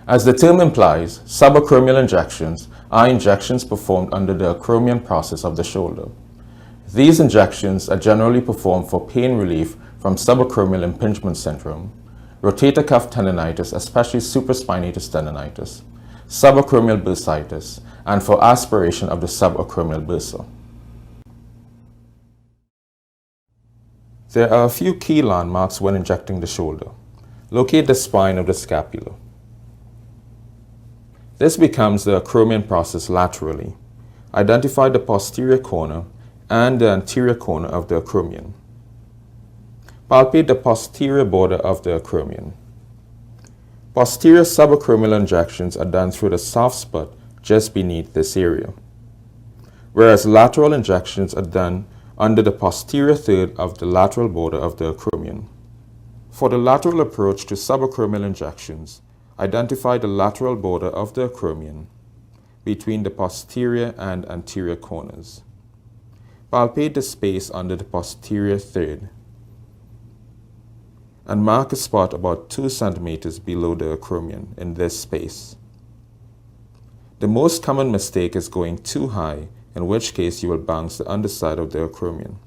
As the term implies, subacromial injections are injections performed under the acromion process of the shoulder. These injections are generally performed for pain relief from subacromial impingement syndrome, rotator cuff tendonitis, especially supraspinatus tendonitis, subacromial bursitis, and for aspiration of the subacromial bursa. There are a few key landmarks when injecting the shoulder. Locate the spine of the scapula. This becomes the acromion process laterally. Identify the posterior corner and the anterior corner of the acromion. Palpate the posterior border of the acromion. Posterior subacromial injections are done through the soft spot just beneath this area, whereas lateral injections are done under the posterior third of the lateral border of the acromion. For the lateral approach to subacromial injections, identify the lateral border of the acromion between the posterior and anterior corners. Palpate the space under the posterior third and mark a spot about 2 centimeters below the acromion in this space. The most common mistake is going too high, in which case you will bounce the underside of the acromion.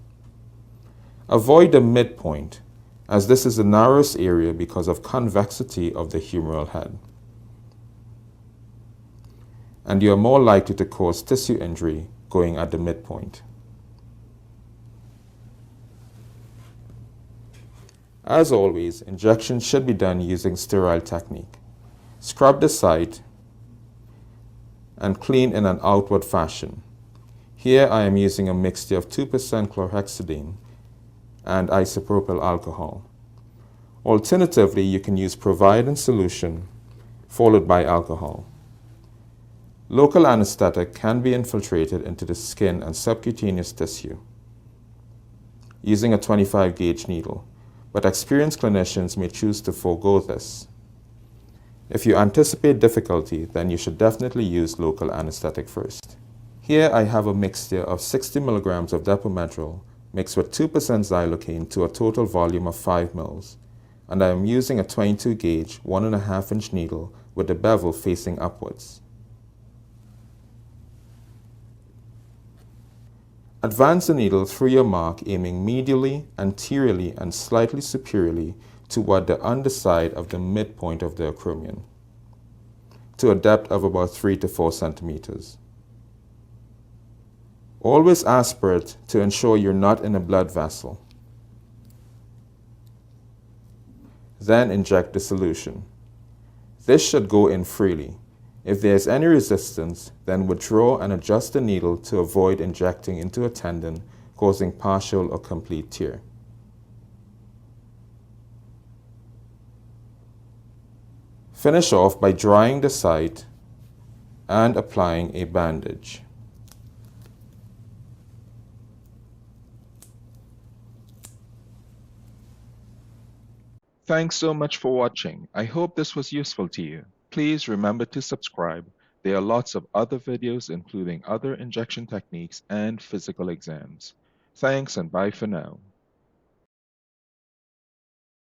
Avoid the midpoint, as this is the narrowest area because of convexity of the humeral head, and you are more likely to cause tissue injury going at the midpoint. As always, injections should be done using sterile technique. Scrub the site and clean in an outward fashion. Here I am using a mixture of 2% chlorhexidine and isopropyl alcohol. Alternatively, you can use providin solution followed by alcohol. Local anesthetic can be infiltrated into the skin and subcutaneous tissue using a 25 gauge needle, but experienced clinicians may choose to forego this. If you anticipate difficulty, then you should definitely use local anesthetic first. Here I have a mixture of 60 milligrams of Depo-Medrol mixed with 2% xylocaine to a total volume of 5 ml, and I am using a 22 gauge 1.5 inch needle with the bevel facing upwards. Advance the needle through your mark, aiming medially, anteriorly, and slightly superiorly toward the underside of the midpoint of the acromion, to a depth of about 3 to 4 centimeters. Always aspirate to ensure you're not in a blood vessel. Then inject the solution. This should go in freely. If there is any resistance, then withdraw and adjust the needle to avoid injecting into a tendon, causing partial or complete tear. Finish off by drying the site and applying a bandage. Thanks so much for watching. I hope this was useful to you. Please remember to subscribe. There are lots of other videos including other injection techniques and physical exams. Thanks and bye for now.